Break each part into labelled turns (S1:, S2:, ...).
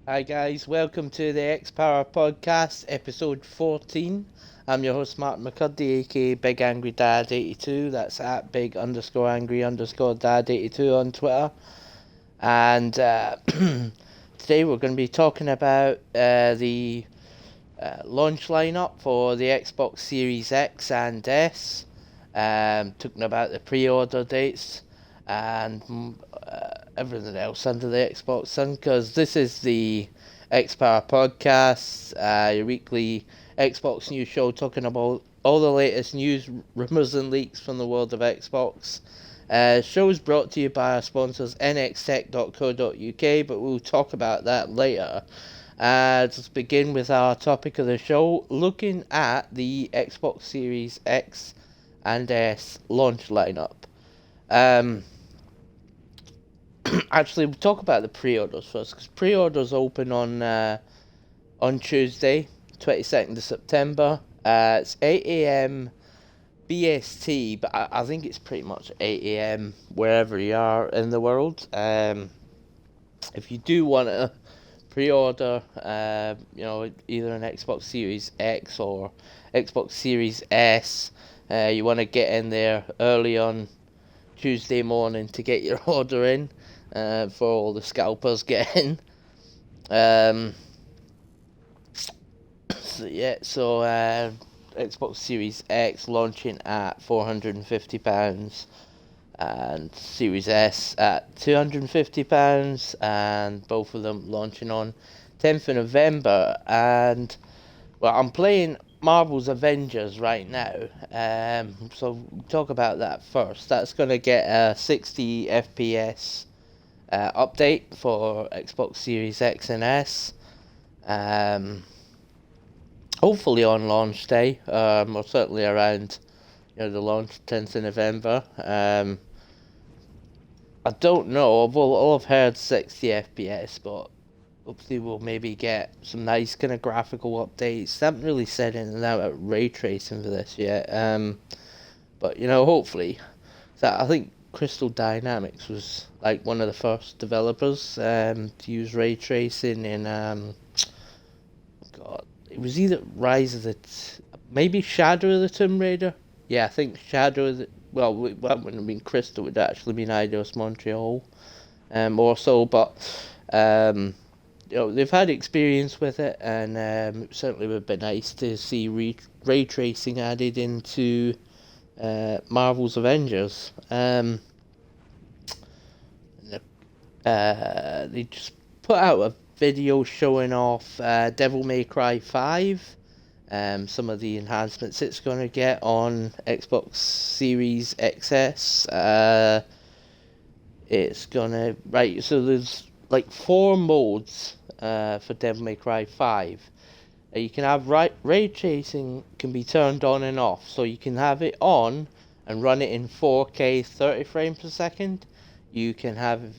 S1: Hi guys, welcome to the X Power Podcast, episode 14. I'm your host Martin McCuddy, aka Big Angry Dad 82. That's at big underscore angry underscore dad 82 on Twitter. And today we're going to be talking about the launch lineup for the Xbox Series X and S. Talking about the pre-order dates and everything else under the Xbox Sun, because this is the X Power Podcast, your weekly Xbox news show talking about all the latest news, rumours and leaks from the world of Xbox. Show is brought to you by our sponsors nxtech.co.uk, but we'll talk about that later. Let's begin with our topic of the show, looking at the Xbox Series X and S launch lineup. Actually, we'll talk about the pre-orders first, because pre-orders open on Tuesday, 22nd of September. It's 8 a.m. BST, but I think it's pretty much 8 a.m. wherever you are in the world. If you do want to pre-order, either an Xbox Series X or Xbox Series S, you want to get in there early on Tuesday morning to get your order in, for all the scalpers get in. Xbox Series X launching at £450 and Series S at £250, and both of them launching on 10th of November. And well, I'm playing Marvel's Avengers right now, so we'll talk about that first. That's going to get a 60 FPS update for Xbox Series X and S. Hopefully on launch day, or certainly around the launch 10th of November. I don't know. I've heard 60 FPS, but hopefully we'll maybe get some nice kind of graphical updates. They haven't really said anything about ray tracing for this yet. But hopefully. So I think Crystal Dynamics was like one of the first developers to use ray tracing in it was either Rise of the maybe Shadow of the Tomb Raider. Yeah, I think Shadow of the that wouldn't have been Crystal, it would actually been Eidos Montreal, or so. But they've had experience with it, and it certainly would be nice to see ray tracing added into Marvel's Avengers. They just put out a video showing off Devil May Cry 5, some of the enhancements it's going to get on Xbox Series XS. It's gonna so there's like 4 modes for Devil May Cry 5. You can have ray tracing can be turned on and off, so you can have it on and run it in 4K 30 frames per second. You can have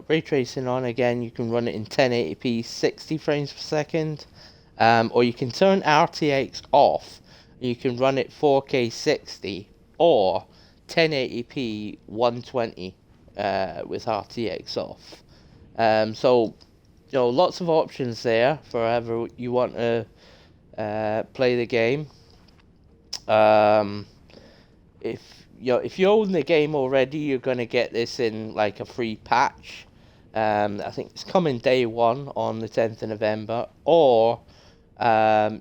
S1: ray tracing on again, you can run it in 1080p 60 frames per second, or you can turn RTX off, you can run it 4K 60 or 1080p 120 with RTX off. So lots of options there for however you want to play the game. If you own the game already, you're going to get this in like a free patch. I think it's coming day one on the 10th of November, or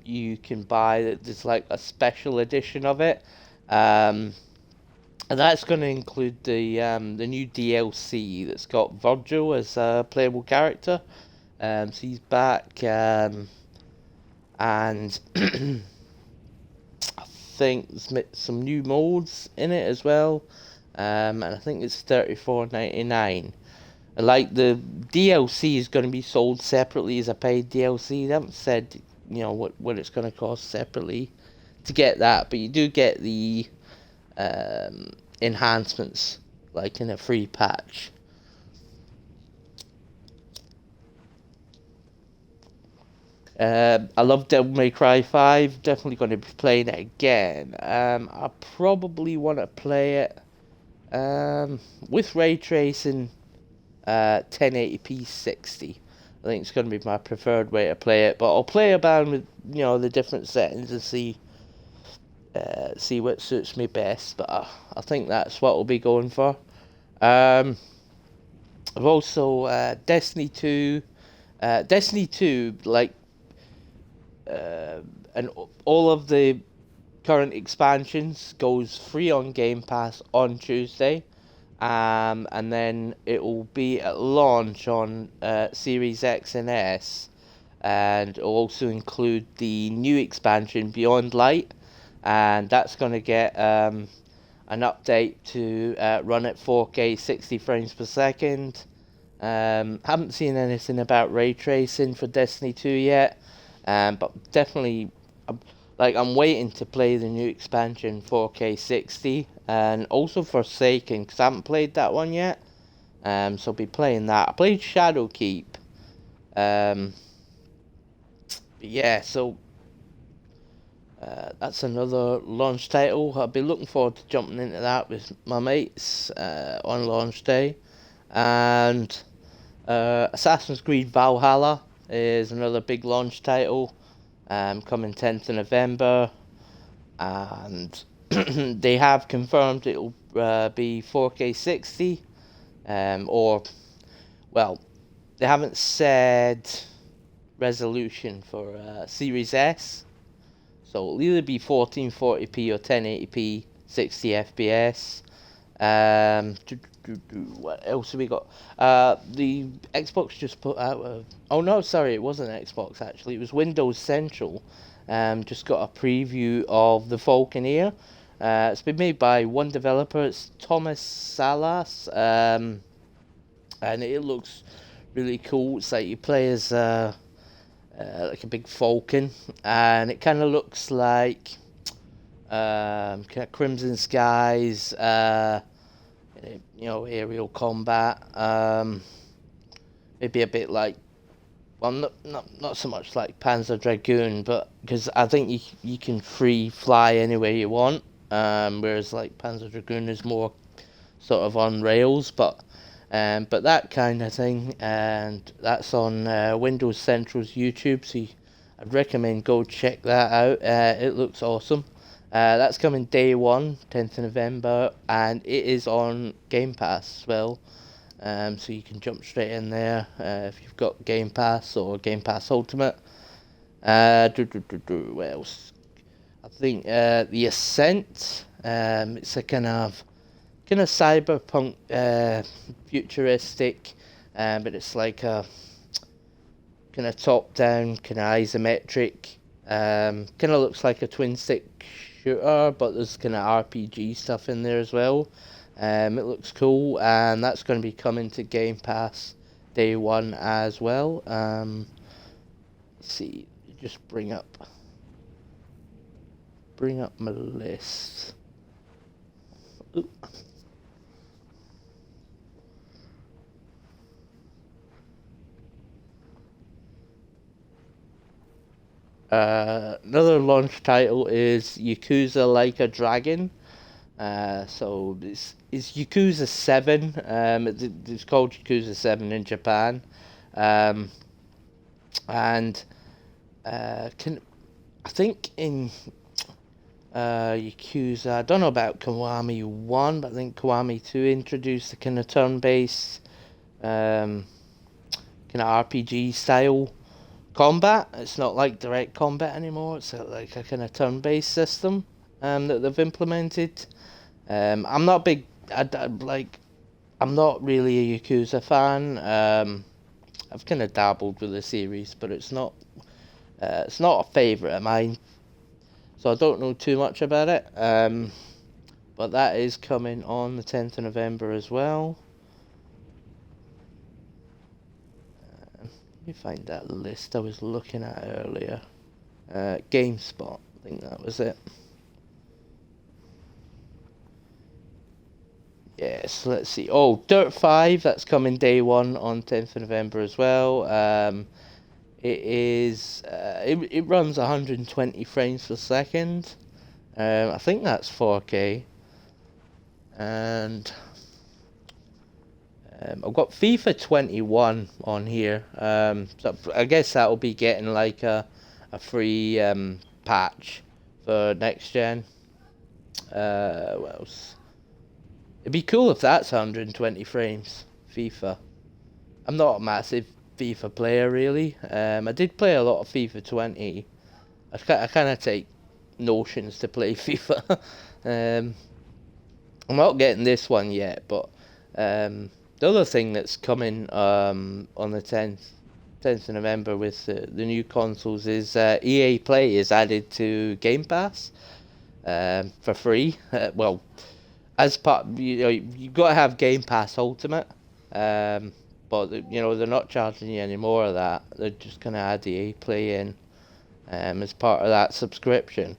S1: you can buy there's like a special edition of it, and that's going to include the new DLC that's got Virgil as a playable character. So he's back, and I think there's some new modes in it as well, and I think it's $34.99. Like the DLC is going to be sold separately as a paid DLC. They haven't said what it's going to cost separately to get that, but you do get the enhancements like in a free patch. I love Devil May Cry 5. Definitely going to be playing it again. I probably want to play it with ray tracing 1080p 60. I think it's going to be my preferred way to play it. But I'll play around with the different settings and see what suits me best. But I think that's what we'll be going for. I've also Destiny 2. Destiny 2, like, and all of the current expansions goes free on Game Pass on Tuesday. And then it will be at launch on Series X and S. And it'll also include the new expansion, Beyond Light. And that's going to get an update to run at 4K 60 frames per second. Haven't seen anything about ray tracing for Destiny 2 yet, but definitely, I'm waiting to play the new expansion 4K 60, and also Forsaken, because I haven't played that one yet, so I'll be playing that. I played Shadowkeep, yeah, so that's another launch title. I'll be looking forward to jumping into that with my mates on launch day. And Assassin's Creed Valhalla is another big launch title, coming 10th of November, and they have confirmed it'll be 4K 60, or, well, they haven't said resolution for Series S, so it'll either be 1440p or 1080p 60 FPS. What else have we got? The Xbox just put out oh no, sorry, it wasn't Xbox actually. It was Windows Central. Just got a preview of the Falconeer. It's been made by one developer. It's Thomas Salas. And it looks really cool. It's like you play as like a big falcon, and it kind of looks like kind of Crimson Skies. Aerial combat. Maybe a bit like, well, not so much like Panzer Dragoon, but because I think you can free fly anywhere you want. Whereas like Panzer Dragoon is more sort of on rails, but that kind of thing, and that's on Windows Central's YouTube. So I'd recommend go check that out. It looks awesome. That's coming day one, 10th of November, and it is on Game Pass as well. So you can jump straight in there if you've got Game Pass or Game Pass Ultimate. What else? I think The Ascent. It's a kind of cyberpunk, futuristic, but it's like a kind of top-down, kind of isometric. Kind of looks like a twin-stick shooter, but there's kind of RPG stuff in there as well. It looks cool, and that's going to be coming to Game Pass day one as well. Let's see, just bring up my list. Ooh. Another launch title is Yakuza Like a Dragon. So it's Yakuza 7. It's called Yakuza 7 in Japan. And I think in Yakuza, I don't know about Kiwami 1, but I think Kiwami 2 introduced the kind of turn-based kind of RPG style combat. It's not like direct combat anymore. It's like a kind of turn-based system that they've implemented. I'm not big. I'm not really a Yakuza fan. I've kind of dabbled with the series, but it's not a favourite of mine. So I don't know too much about it. But that is coming on the 10th of November as well. Let me find that list I was looking at earlier. GameSpot, I think that was it. Yes, let's see. Oh, Dirt 5, that's coming day one on 10th of November as well. It is. It runs 120 frames per second. I think that's 4K. And I've got FIFA 21 on here. So I guess that'll be getting like a free patch for next gen. What else? It'd be cool if that's 120 frames. FIFA. I'm not a massive FIFA player really. I did play a lot of FIFA 20. I kind of take notions to play FIFA. I'm not getting this one yet, but the other thing that's coming on the 10th of November with the new consoles is EA Play is added to Game Pass for free. Well, as part, you've got to have Game Pass Ultimate, but they're not charging you any more of that. They're just gonna add the EA Play in as part of that subscription.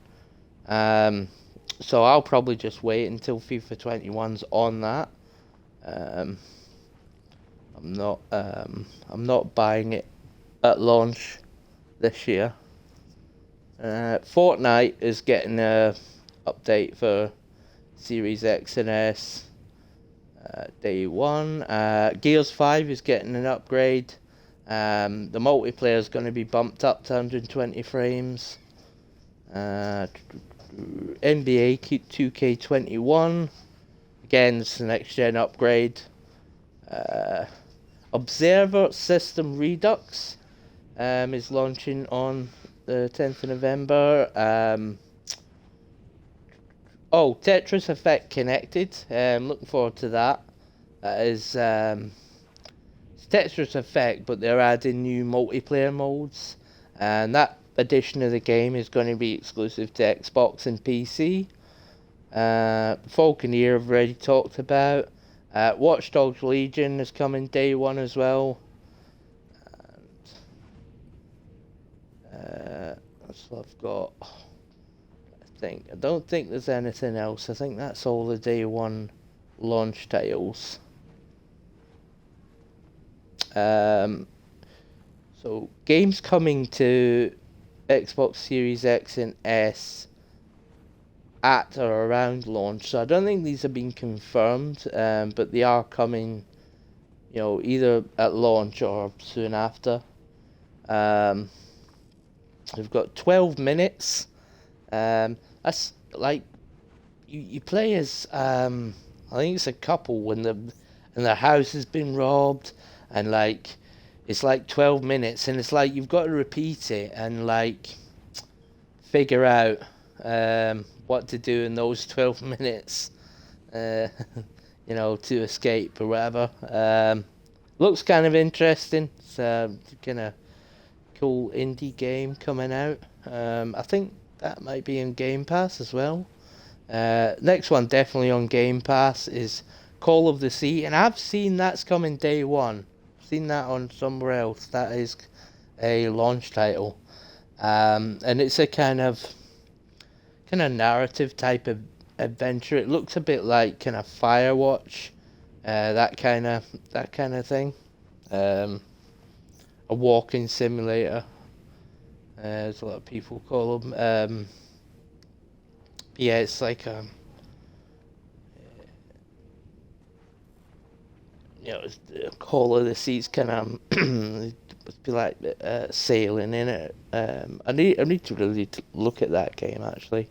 S1: So I'll probably just wait until FIFA 21's on that. I'm not buying it at launch this year. Fortnite is getting a update for Series X and S day one. Gears 5 is getting an upgrade. The multiplayer is going to be bumped up to 120 frames. NBA 2K21 again, it's the next gen upgrade. Observer System Redux is launching on the 10th of November. Tetris Effect Connected. Looking forward to that. That is it's Tetris Effect, but they're adding new multiplayer modes, and that edition of the game is going to be exclusive to Xbox and PC. Falconeer I've already talked about. Watch Dogs Legion is coming day one as well. That's what I've got. I don't think there's anything else. I think that's all the day one launch titles. So games coming to Xbox Series X and S at or around launch. So I don't think these have been confirmed, but they are coming, either at launch or soon after. We've got 12 minutes. That's like you play as I think it's a couple and their house has been robbed, and like it's like 12 minutes, and it's like you've got to repeat it and like figure out what to do in those 12 minutes, to escape or whatever. Looks kind of interesting. It's kind of cool indie game coming out. I think that might be in Game Pass as well. Next one definitely on Game Pass is Call of the Sea, and I've seen that's coming day one. Seen that on somewhere else. That is a launch title, and it's a kind of narrative type of adventure. It looks a bit like kind of Firewatch, that kind of thing. A walking simulator. As a lot of people call them. Yeah, it's like it's the Call of the Sea's kind of must be like sailing in it. I need to really look at that game actually.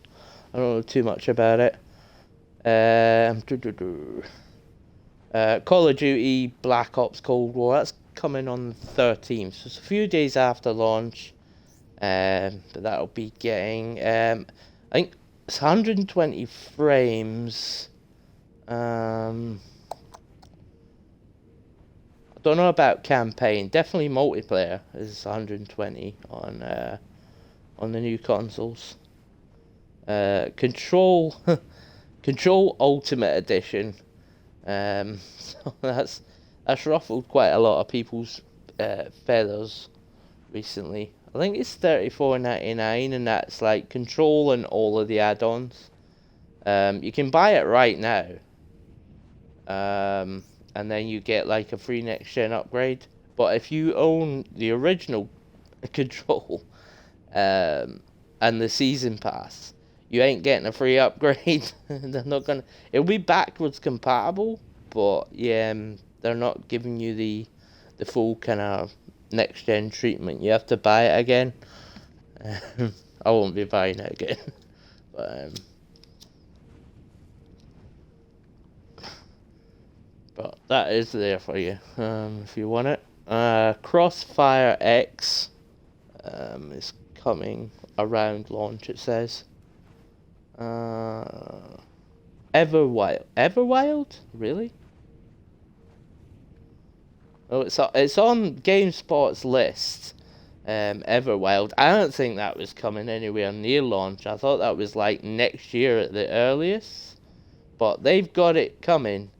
S1: I don't know too much about it. Call of Duty Black Ops Cold War, that's coming on the 13th, so it's a few days after launch. But that'll be getting I think it's 120 frames. I don't know about campaign. Definitely multiplayer is 120 on the new consoles. Control Ultimate Edition. So that's ruffled quite a lot of people's feathers recently. I think it's $34.99, and that's like Control and all of the add-ons. You can buy it right now. And then you get like a free next gen upgrade. But if you own the original Control and the season pass, you ain't getting a free upgrade. They're not gonna. It'll be backwards compatible, but yeah, they're not giving you the full kind of next gen treatment. You have to buy it again. I won't be buying it again, but that is there for you if you want it. Crossfire X is coming around launch. It says. Everwild, really? Oh, it's on GameSpot's list. Everwild. I don't think that was coming anywhere near launch. I thought that was like next year at the earliest. But they've got it coming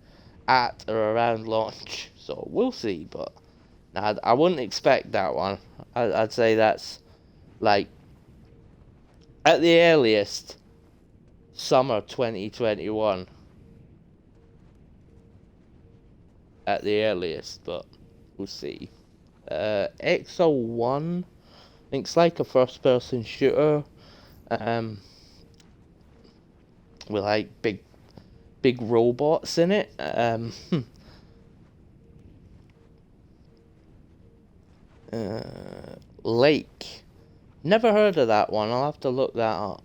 S1: at or around launch, so we'll see. But I wouldn't expect that one. I'd say that's like at the earliest summer 2021 at the earliest, but we'll see. XO1, I think it's like a first-person shooter, with like big robots in it. Lake, never heard of that one. I'll have to look that up.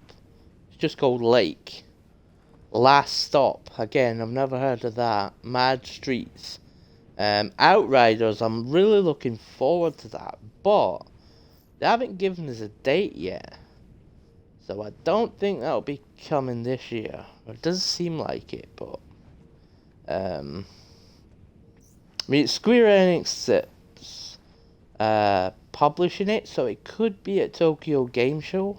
S1: It's just called Lake. Last Stop, again, I've never heard of that. Mad Streets. Outriders, I'm really looking forward to that, but they haven't given us a date yet, so I don't think that'll be coming this year. It doesn't seem like it, but I mean, it's Square Enix that's publishing it, so it could be at Tokyo Game Show,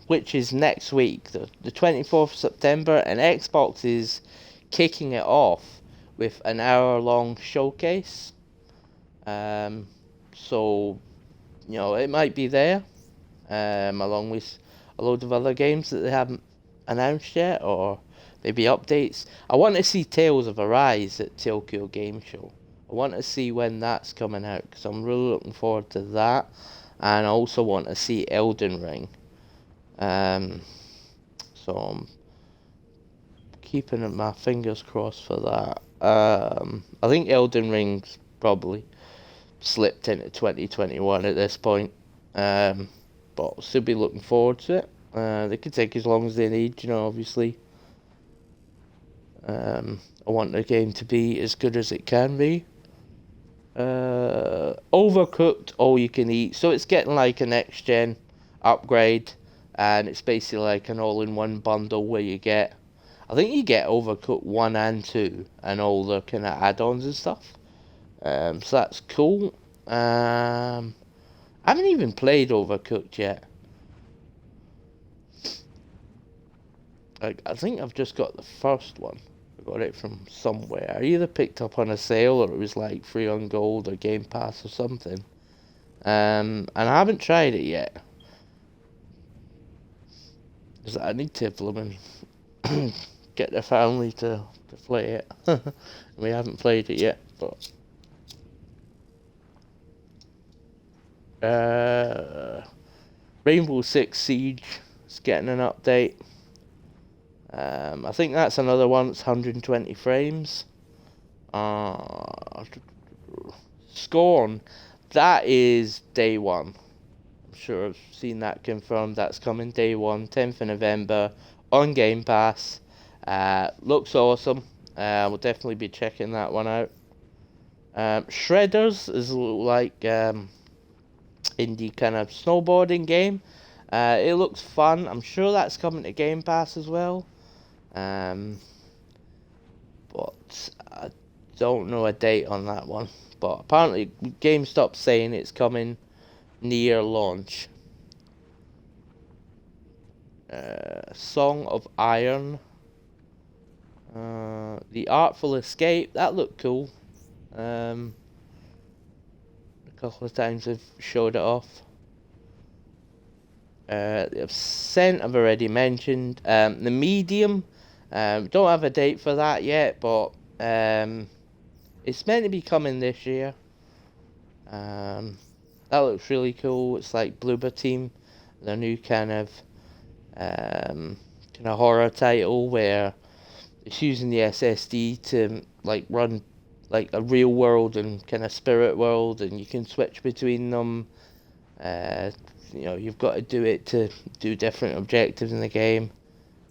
S1: which is next week, the 24th of September, and Xbox is kicking it off with an hour-long showcase. So, it might be there, along with a load of other games that they haven't announced yet, or maybe updates. I want to see Tales of Arise at Tokyo Game Show. I want to see when that's coming out, because I'm really looking forward to that. And I also want to see Elden Ring. So I'm keeping my fingers crossed for that. I think Elden Ring's probably slipped into 2021 at this point. But I'll still be looking forward to it. They could take as long as they need, obviously. I want the game to be as good as it can be. Overcooked, all you can eat. So it's getting like a next gen upgrade, and it's basically like an all-in-one bundle where I think you get Overcooked 1 and 2 and all the kind of add-ons and stuff. So that's cool. I haven't even played Overcooked yet. I think I've just got the first one. I got it from somewhere. I either picked up on a sale or it was like free on Gold or Game Pass or something. And I haven't tried it yet. Because I need to get the family to play it. We haven't played it yet, but Rainbow Six Siege is getting an update. I think that's another one that's 120 frames. Scorn, that is day one. I'm sure I've seen that confirmed. That's coming day one, 10th of November on Game Pass. Looks awesome. We'll definitely be checking that one out. Shredders is like indie kind of snowboarding game. It looks fun. I'm sure that's coming to Game Pass as well. But I don't know a date on that one. But apparently GameStop's saying it's coming near launch. Song of Iron. The Artful Escape, that looked cool. A couple of times they've showed it off. The Ascent I've already mentioned. The Medium, don't have a date for that yet, but it's meant to be coming this year. That looks really cool. It's like Bloober Team, their new kind of horror title where it's using the SSD to like run like a real world and kind of spirit world, and you can switch between them. You know, you've got to do it to do different objectives in the game.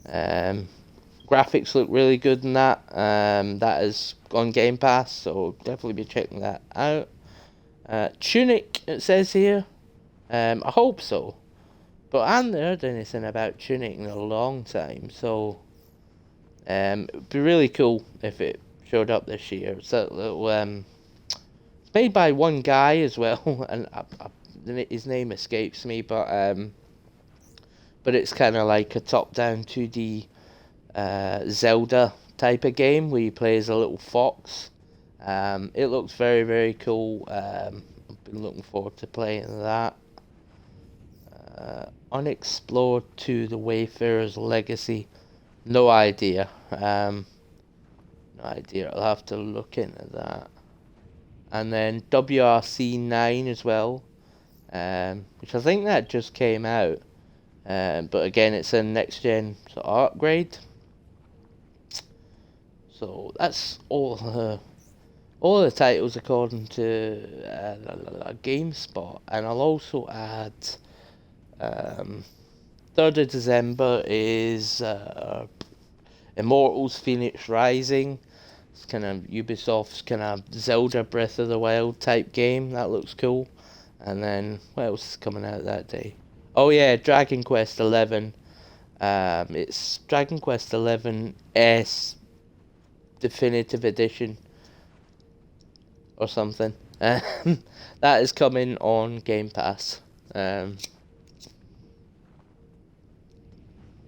S1: Graphics look really good in that. That is on Game Pass, so definitely be checking that out. Tunic, it says here. I hope so. But I haven't heard anything about Tunic in a long time, so it would be really cool if it showed up this year. It's a little, it's made by one guy as well, and his name escapes me, but it's kind of like a top-down 2D Zelda type of game where you play as a little fox. It looks very, very cool. I've been looking forward to playing that. Unexplored 2: The Wayfarer's Legacy. No idea. No idea. I'll have to look into that. And then WRC 9 as well, which I think that just came out. But again, it's a next gen sort of upgrade. So that's all the titles according to GameSpot, and I'll also add 3rd of December is Immortals Phoenix Rising. It's kind of Ubisoft's kind of Zelda Breath of the Wild type game. That looks cool. And then what else is coming out that day? Oh yeah, Dragon Quest 11. It's Dragon Quest 11 S Definitive Edition or something. That is coming on Game Pass.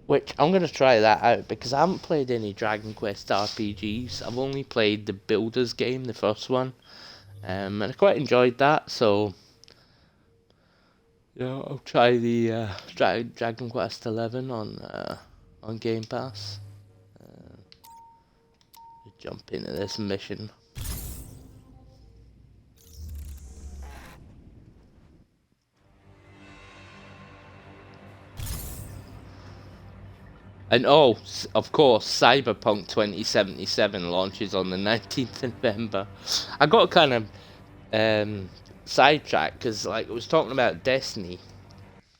S1: Which I'm going to try that out because I haven't played any Dragon Quest RPGs. I've only played the Builders game, the first one. And I quite enjoyed that, so you know, I'll try the Dragon Quest 11 on Game Pass. Jump into this mission. And oh, of course, Cyberpunk 2077 launches on the 19th of November. I got kind of sidetracked because like I was talking about Destiny.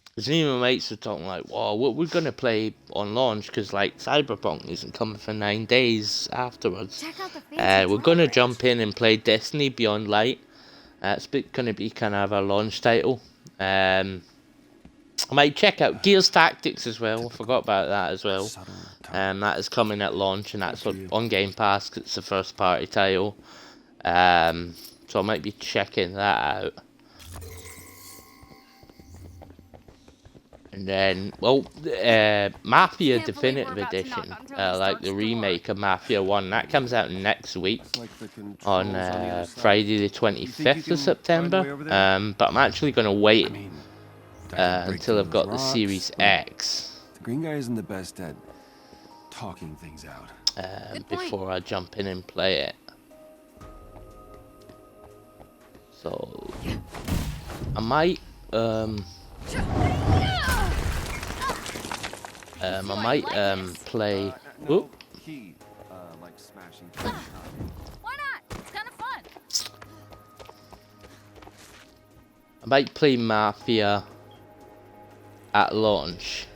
S1: Because me and my mates were talking like, "Whoa, what we're gonna play on launch?" Because like Cyberpunk isn't coming for 9 days afterwards. We're gonna jump in and play Destiny Beyond Light. It's gonna be kind of a launch title. I might check out Gears Tactics as well. I forgot about that as well. That is coming at launch, and that's on Game Pass 'cause it's a first party title. So I might be checking that out. And then, well, Mafia Definitive Edition, like the remake of Mafia 1, that comes out next week on Friday the 25th of September. But I'm actually going to wait until I've got the Series X.
S2: The green guy isn't the best at talking things out.
S1: Before I jump in and play it. So I might play. Whoop.
S2: Like smashing.
S3: Why not? It's kind of fun.
S1: I might play Mafia at launch,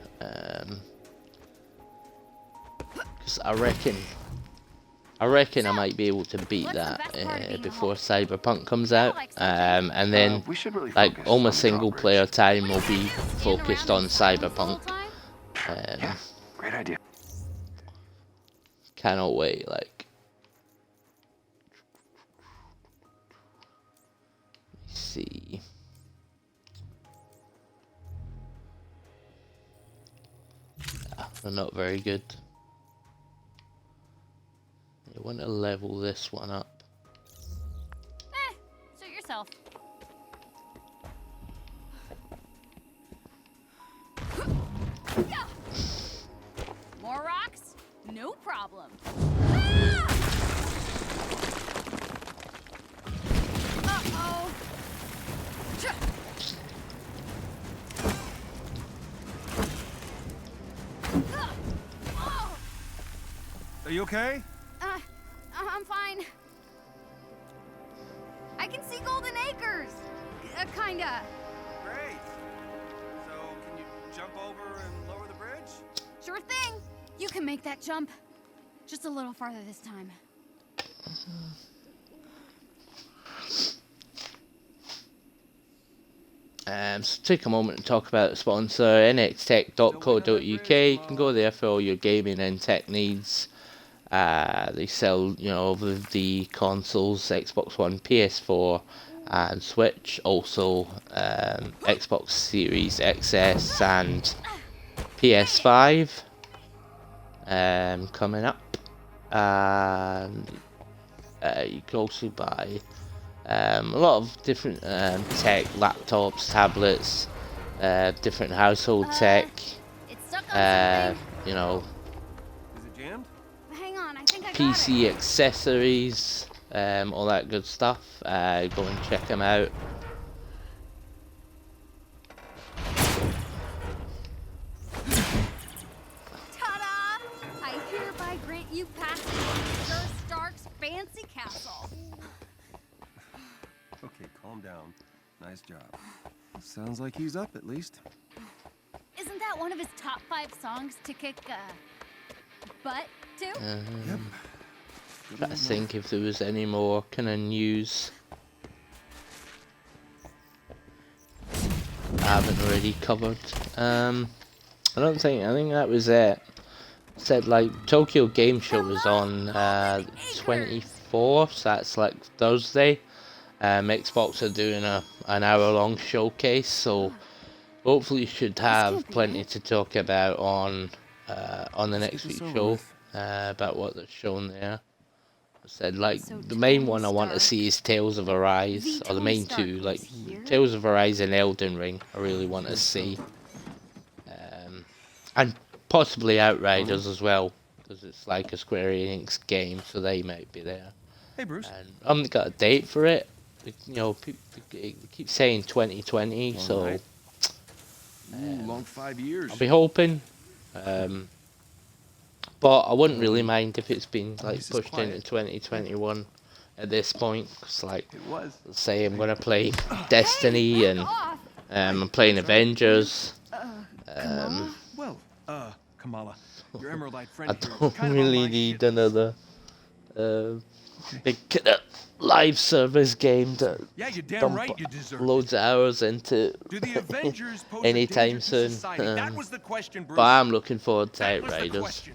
S1: because I reckon I might be able to beat that before Cyberpunk comes out, and then like all my single player time will be focused on Cyberpunk.
S2: Yeah, great idea.
S1: Cannot wait. Like, let me see. They're not very good. You want to level this one up.
S3: Suit yourself. More rocks? No problem. Uh-oh.
S2: Are you okay?
S3: I'm fine. kinda.
S2: Great. So, can you jump over and lower the bridge?
S3: Sure thing. You can make that jump. Just a little farther this time.
S1: So take a moment to talk about the sponsor, nxtech.co.uk. You can go there for all your gaming and tech needs. They sell, all of the consoles, Xbox One, PS4, and Switch. Also, Xbox Series XS and PS5 coming up. And you can also buy a lot of different tech, laptops, tablets, different household tech,
S3: It's stuck on something.
S2: Is it jammed?
S3: Hang on, I think I got
S1: PC
S3: it.
S1: accessories, all that good stuff. Go and check them out.
S3: Ta-da! I hereby grant you passage to Sir Stark's fancy castle.
S2: Okay, calm down. Nice job. Sounds like he's up at least.
S3: Isn't that one of his top 5 songs to kick butt to?
S2: Yep.
S1: Trying to think if there was any more kind of news I haven't already covered. I think that was it. Said like Tokyo Game Show was on 24th, so that's like Thursday. Xbox are doing an hour-long showcase, so hopefully you should have plenty to talk about on the next week's show about what they're showing there. I said like the main one I want to see is Tales of Arise, or the main two, like Tales of Arise and Elden Ring. I really want to see, and possibly Outriders as well, because it's like a Square Enix game, so they might be there.
S2: Hey, Bruce.
S1: And I haven't got a date for it. People keep saying 2020, so
S2: Long 5 years.
S1: I'll be hoping. But I wouldn't really mind if it's been like
S2: this is
S1: pushed
S2: quiet.
S1: into 2021 at this point. Cause like,
S2: It was.
S1: let's say I'm gonna play Destiny and
S3: Off.
S1: I'm playing Avengers.
S2: Well, Kamala, your emerald-eyed friend
S1: I
S2: here is
S1: don't
S2: kind of on
S1: really
S2: my
S1: need
S2: shit.
S1: another big kind of live service game that
S2: Yeah, you're damn
S1: dump
S2: right you deserve
S1: loads of hours into
S2: Do the Avengers pose
S1: anytime
S2: a danger to
S1: soon.
S2: society? That was the question, Bruce.
S1: But I'm looking forward to
S2: That was the
S1: Outriders.
S2: question.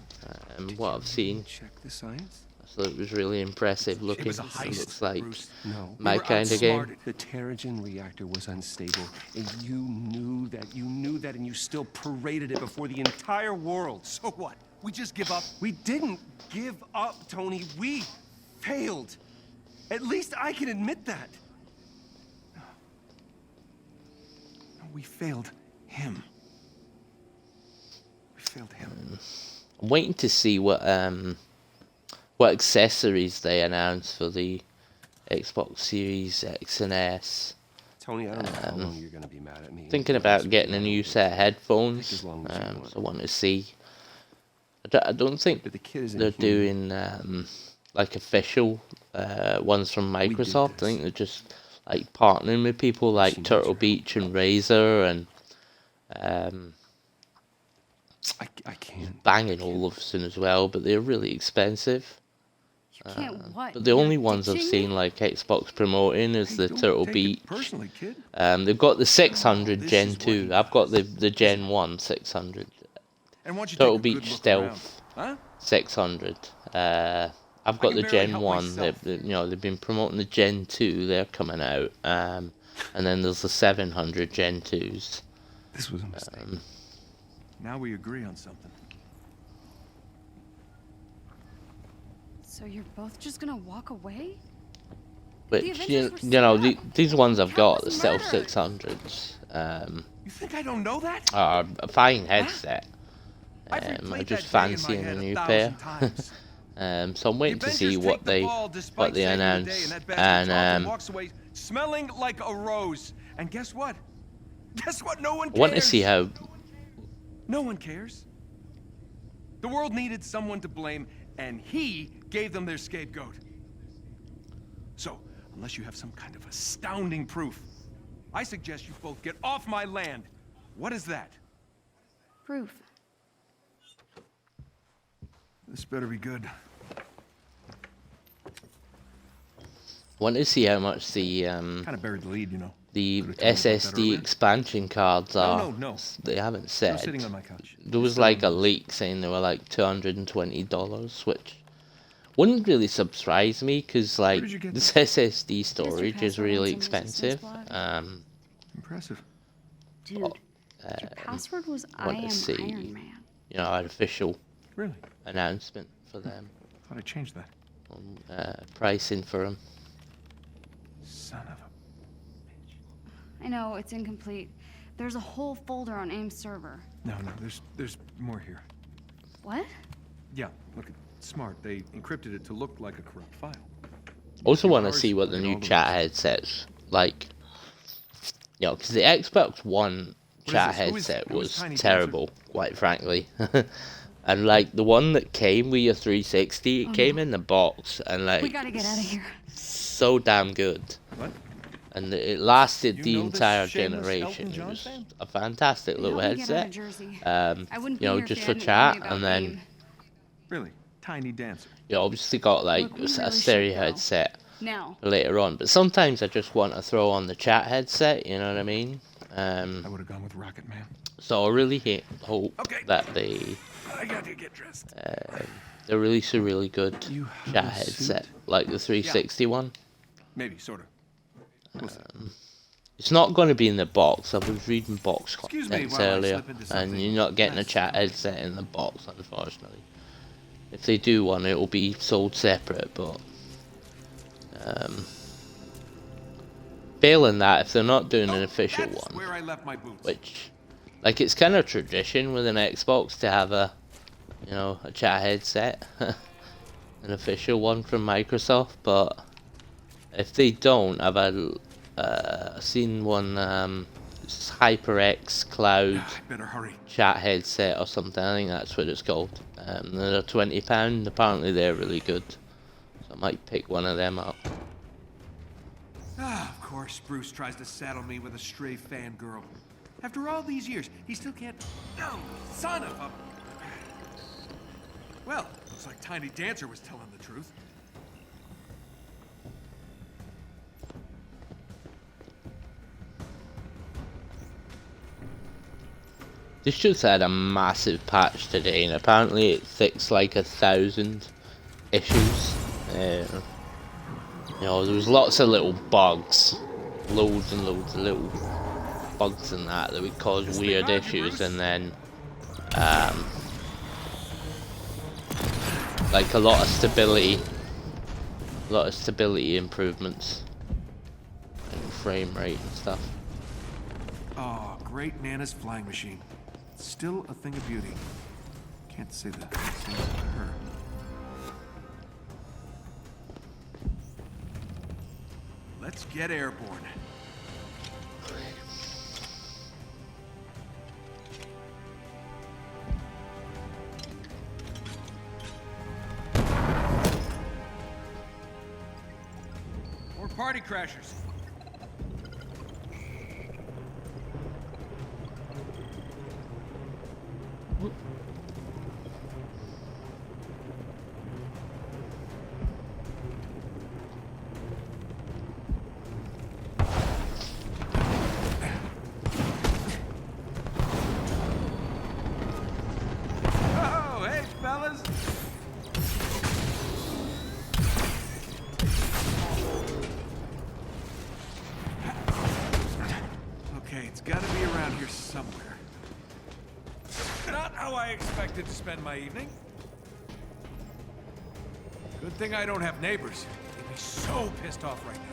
S1: What I've seen,
S2: Check the science.
S1: so it was really impressive looking.
S2: It was a
S1: It
S2: heist,
S1: looks like
S2: Bruce. No,
S1: my
S2: we were
S1: kind of game.
S2: outsmarted. The Terrigen reactor was unstable, and you knew that, and you still paraded it before the entire world. So what? We just give up? We didn't give up, Tony. We failed. At least I can admit that. No, we failed him. We failed him.
S1: I'm waiting to see what accessories they announce for the Xbox Series X and S.
S2: Tony, I don't know how long you're gonna be mad at me.
S1: Thinking about getting a new set of headphones.
S2: as long as you want.
S1: So I want to see. I don't think
S2: But the kid isn't
S1: they're
S2: human.
S1: doing like official ones from
S2: did
S1: Microsoft. I
S2: this.
S1: think they're just like partnering with people like
S2: She needs
S1: Turtle
S2: your
S1: Beach and Razer and
S2: I can't.
S1: Bang & Olufsen as well, but they're really expensive.
S3: You can't what?
S1: But the
S3: You're
S1: only ones I've
S3: ditching
S1: seen
S3: me?
S1: like Xbox promoting is
S2: Hey,
S1: the
S2: don't
S1: Turtle
S2: take it
S1: Beach.
S2: personally, kid.
S1: They've got the 600
S2: this
S1: Gen
S2: is what
S1: 2.
S2: he
S1: I've got
S2: does.
S1: the Gen 1 600.
S2: And why don't you
S1: Turtle
S2: take a good
S1: Beach
S2: look
S1: Stealth
S2: around? Huh?
S1: 600. I've got
S2: can
S1: the
S2: barely
S1: Gen
S2: help
S1: 1.
S2: myself.
S1: They've been promoting the Gen 2. They're coming out. And then there's the 700 Gen 2s.
S2: This was a mistake. Now we agree on something.
S3: So you're both just gonna walk away?
S1: Which
S3: Avengers were
S1: these ones I've got, the
S3: Countless
S1: Stealth
S3: murders.
S1: 600s,
S2: You think I don't know that?
S1: are a fine headset.
S2: I've
S1: I
S2: replayed
S1: just
S2: that day in my
S1: fancying a
S2: head
S1: new
S2: 1,000
S1: pair.
S2: times.
S1: So I'm waiting
S2: The
S1: to see
S2: Avengers
S1: what
S2: take the
S1: they
S2: ball despite saving the day,
S1: announce.
S2: and that bastard
S1: And
S2: walks away smelling like a rose. And guess what? Guess what? No one cares.
S1: I want to see how.
S2: No one cares. The world needed someone to blame, and he gave them their scapegoat. So, unless you have some kind of astounding proof, I suggest you both get off my land. What is that?
S3: Proof.
S2: This better be good.
S1: Want to see how much the
S2: Kind of buried the lead, you know.
S1: the
S2: Could've told me about that
S1: SSD
S2: earlier.
S1: expansion cards are.
S2: No.
S1: They haven't
S2: Still
S1: said.
S2: sitting on my couch.
S1: There was
S2: Still
S1: like a
S2: on-
S1: leak saying they were like $220, which wouldn't really surprise me because like
S2: did you get
S1: this
S2: this?
S1: SSD storage is
S3: password on
S1: really
S3: somebody's
S1: expensive.
S3: business blog?
S2: Impressive.
S3: Dude, your password was I
S1: want to
S3: am
S1: see,
S3: Iron Man.
S1: you know, an official
S2: Really?
S1: announcement for them.
S2: Thought I changed that.
S1: Pricing for them.
S2: Son of a...
S3: I know, it's incomplete. There's a whole folder on AIM's server.
S2: No, there's more here.
S3: What?
S2: Yeah, look, it's smart. They encrypted it to look like a corrupt file.
S1: Also want to
S2: Ours
S1: see what the
S2: and
S1: new
S2: all the
S1: chat
S2: rest.
S1: headsets like. You know, because the Xbox One chat
S2: this? Who is
S1: headset was
S2: Tiny
S1: terrible, quite frankly. And like the one that came with your 360, it came in the box and
S3: We
S1: like
S3: gotta get out of here.
S1: so damn good.
S2: What?
S1: And it lasted
S2: You
S1: the
S2: know this
S1: entire
S2: shameless
S1: generation.
S2: Elton
S1: It
S2: John
S1: was
S2: fan?
S1: a fantastic little
S3: Help me get out of
S1: headset.
S3: Jersey. I wouldn't
S1: You know,
S3: be here
S1: just
S3: if
S1: for
S3: you hadn't
S1: chat,
S3: told me
S1: and
S3: about
S1: then
S3: AIM.
S2: Really? Tiny dancer.
S1: you obviously got like
S3: Look, we
S1: a
S3: really
S1: stereo
S3: should go.
S1: headset
S3: Now.
S1: later on. But sometimes I just want to throw on the chat headset. You know what I mean?
S2: I would have gone with Rocket Man.
S1: So I really hope
S2: Okay.
S1: that they
S2: I got to get dressed.
S1: release a really good
S2: You have
S1: chat
S2: a
S1: headset,
S2: suit?
S1: like the 360 one.
S2: Maybe, sort of. We'll see.
S1: It's not going to be in the box. I was reading box
S2: Excuse me
S1: contents
S2: while I
S1: earlier,
S2: slip into
S1: and
S2: something
S1: you're not getting a
S2: less
S1: chat headset in the box, unfortunately. If they do one, it will be sold separate, but failing that, if they're not doing an official
S2: That's
S1: one,
S2: where I left my boots.
S1: which, like, it's kind of tradition with an Xbox to have a, you know, a chat headset, an official one from Microsoft, but if they don't, I've seen one, it's HyperX Cloud
S2: I better hurry.
S1: chat headset or something. I think that's what it's called. They're £20. Apparently they're really good, so I might pick one of them up.
S2: Of course, Bruce tries to saddle me with a stray fangirl. After all these years, he still can't... No, son of a... Well, looks like Tiny Dancer was telling the truth.
S1: This just had a massive patch today, and apparently it fixed like 1,000 issues. You know, there was lots of little bugs, loads and loads of little bugs and that would cause weird issues, and then like a lot of stability improvements and frame rate and stuff.
S2: Oh, great Nana's flying machine. Still a thing of beauty. Can't say the same about her. Let's get airborne. More party crashers. Oh, hey, fellas. Okay, it's gotta be around here somewhere. Not how I expected to spend my evening. Good thing I don't have neighbors. They'd be so pissed off right now.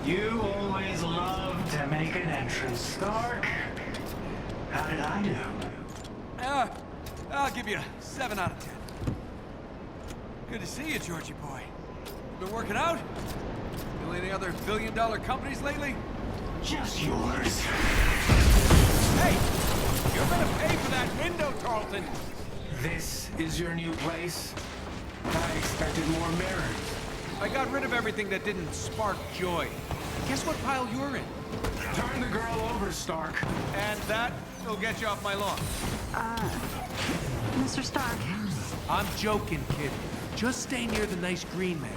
S4: You always love to make an entrance, Stark. How did I do?
S2: I'll give you a 7 out of 10. Good to see you, Georgie boy. You been working out? Build any other billion-dollar companies lately?
S4: Just yours.
S2: Hey! You're gonna pay for that window, Tarleton!
S4: This is your new place? I expected more mirrors.
S2: I got rid of everything that didn't spark joy. Guess what pile you're in?
S4: Turn the girl over, Stark.
S2: And that will get you off my lawn.
S5: Mr. Stark.
S2: I'm joking, kid. Just stay near the nice green man.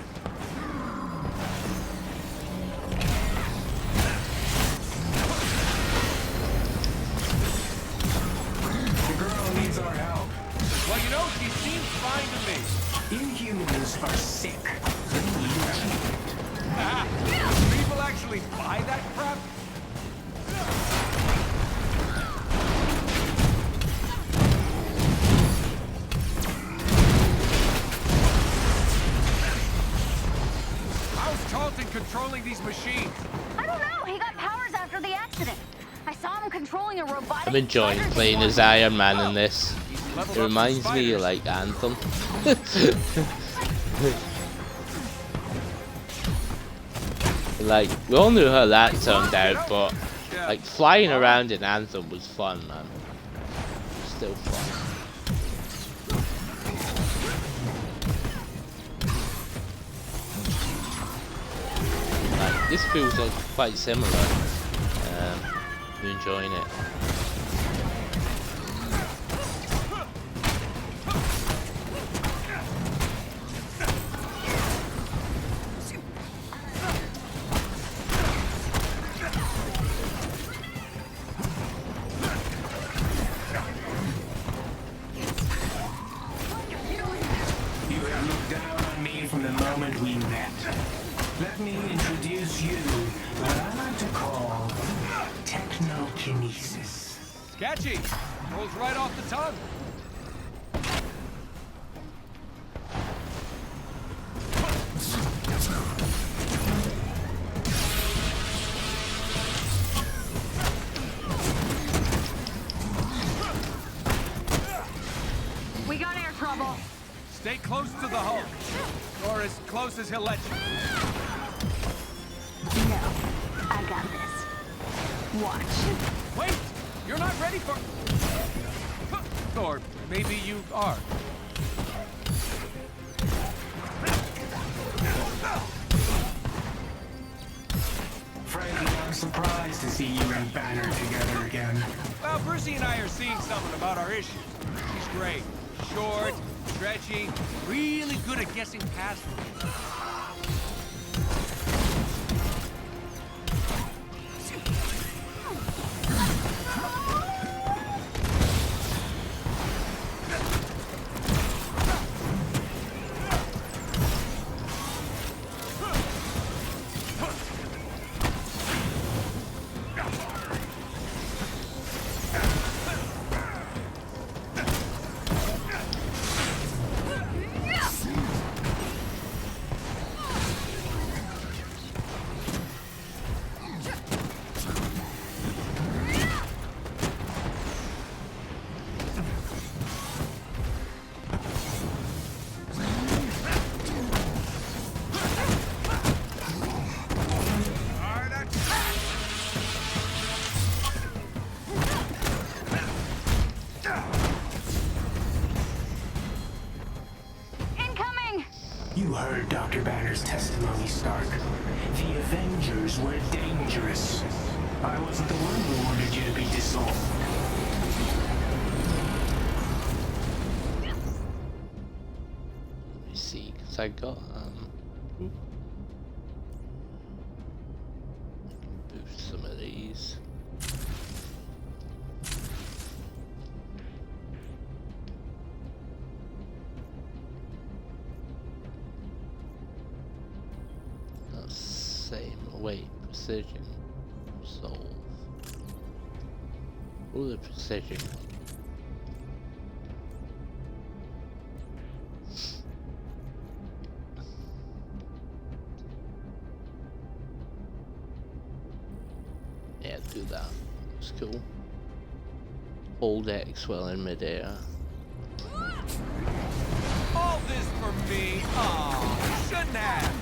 S4: The girl needs our help.
S2: Well, you know, she seems fine to me.
S4: Inhumans are sick.
S2: People actually buy that crap? How's Charlton controlling these machines?
S3: I don't know. He got powers after the accident. I saw him controlling a robotic.
S1: I'm enjoying
S3: spider
S1: playing as
S3: swarm.
S1: Iron Man in this.
S2: Leveled
S1: It
S2: up
S1: reminds
S2: some
S1: me of
S2: spiders.
S1: like Anthem. Like, we all knew how that turned out, but like flying around in Anthem was fun, man. Still fun. Like, this feels like quite similar. I'm enjoying it.
S4: You have looked down on me from the moment we met. Let me introduce you what I like to call technokinesis.
S2: Catchy. Rolls right off the tongue.
S3: We got air trouble.
S2: Stay close to the Hulk. Or as close as he'll let you.
S5: No, I got this. Watch.
S2: Wait! You're not ready for... Or maybe you are.
S4: Frankly, I'm surprised to see you and Banner together again.
S2: Well, Brucey and I are seeing something about our issues. She's great. Short, stretchy, really good at guessing passwords.
S3: Incoming!
S4: You heard Dr. Banner's testimony, Stark. The Avengers were dangerous. I wasn't the one who ordered you to be dissolved.
S1: Let me see, because I got boost some of these. Same. Wait, precision. Solve. Oh, the precision. Yeah, do that. It's cool. Hold X while in midair.
S2: All this for me? Aw, shouldn't have.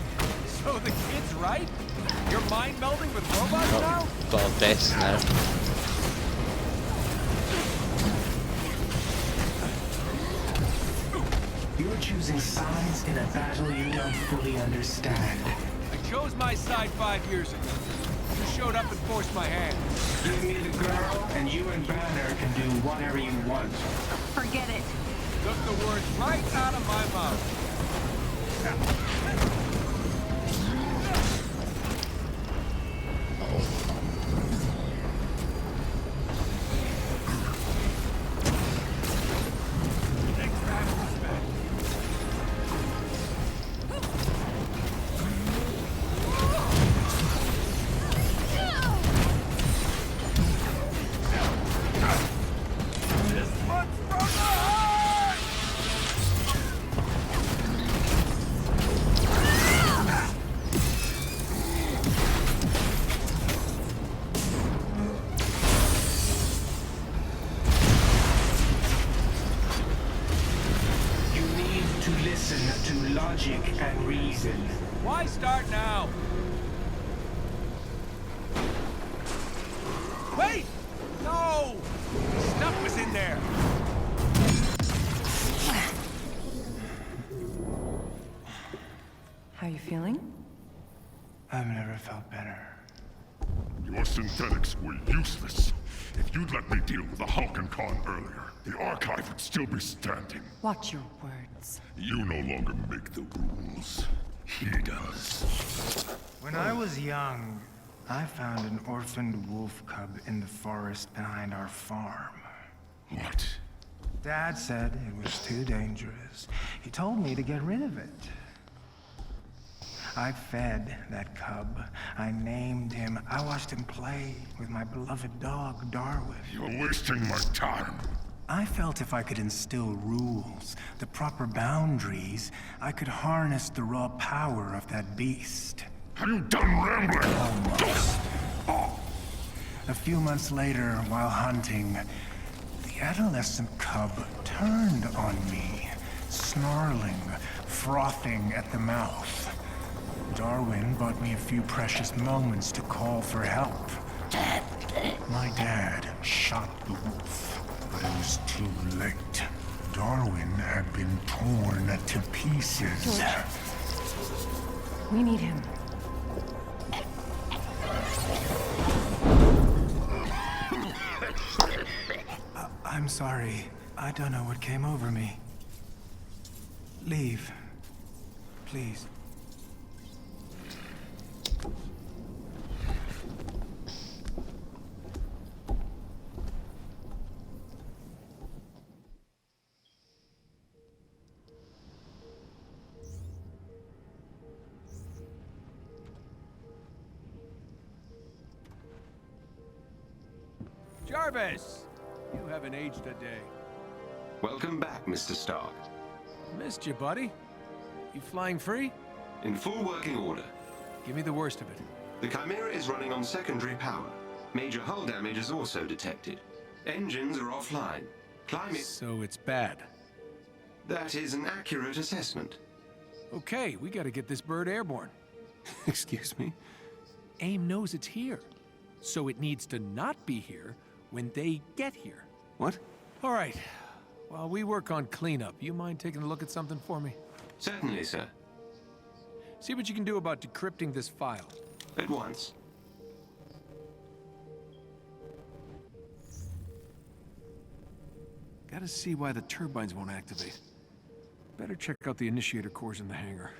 S2: So the kid's right? You're mind melding with robots now?
S1: Got a vest now.
S4: You're choosing sides in a battle you don't fully understand.
S2: I chose my side 5 years ago. You showed up and forced my hand.
S4: Give me the girl, and you and Banner can do whatever you want.
S5: Forget it.
S2: Took the words right out of my mouth.
S4: Listen to logic and reason.
S2: Why start now? Wait! No! Stuff was in there.
S6: How you feeling?
S4: I've never felt better.
S7: Your synthetics were useless. If you'd let me deal with the Hulk Khan earlier, the archive would still be standing.
S6: Watch your words.
S7: You no longer make the rules. He does.
S4: When I was young, I found an orphaned wolf cub in the forest behind our farm.
S7: What?
S4: Dad said it was too dangerous. He told me to get rid of it. I fed that cub. I named him. I watched him play with my beloved dog, Darwin.
S7: You're wasting my time.
S4: I felt if I could instill rules, the proper boundaries, I could harness the raw power of that beast.
S7: Have you done rambling?
S4: Almost. A few months later, while hunting, the adolescent cub turned on me, snarling, frothing at the mouth. Darwin bought me a few precious moments to call for help. My dad shot the wolf, but it was too late. Darwin had been torn to pieces.
S6: George. We need him.
S4: I'm sorry. I don't know what came over me. Leave. Please.
S2: Jarvis! You haven't aged a day.
S8: Welcome back, Mr. Stark.
S2: Missed you, buddy. You flying free?
S8: In full working order.
S2: Give me the worst of it.
S8: The Chimera is running on secondary power. Major hull damage is also detected. Engines are offline. Climate...
S2: So it's bad.
S8: That is an accurate assessment.
S2: Okay, we gotta get this bird airborne.
S8: Excuse me?
S2: AIM knows it's here. So it needs to not be here when they get here.
S8: What?
S2: All right. While we work on cleanup, you mind taking a look at something for me?
S8: Certainly, sir.
S2: See what you can do about decrypting this file.
S8: At once.
S2: Gotta see why the turbines won't activate. Better check out the initiator cores in the hangar.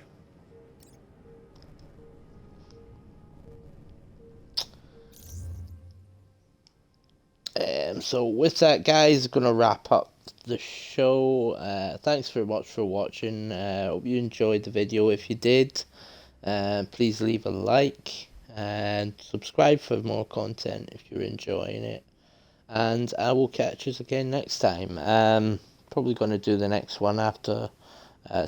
S1: So with that, guys, gonna wrap up the show. Thanks very much for watching. Hope you enjoyed the video. If you did, please leave a like and subscribe for more content if you're enjoying it. And I will catch us again next time. Probably gonna do the next one after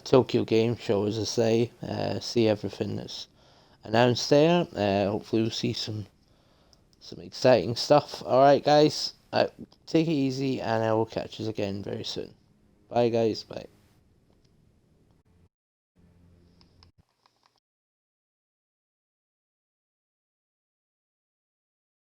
S1: Tokyo Game Show, as I say. See everything that's announced there. Hopefully we'll see some exciting stuff. Alright, guys, take it easy, and I will catch us again very soon. Bye, guys. Bye.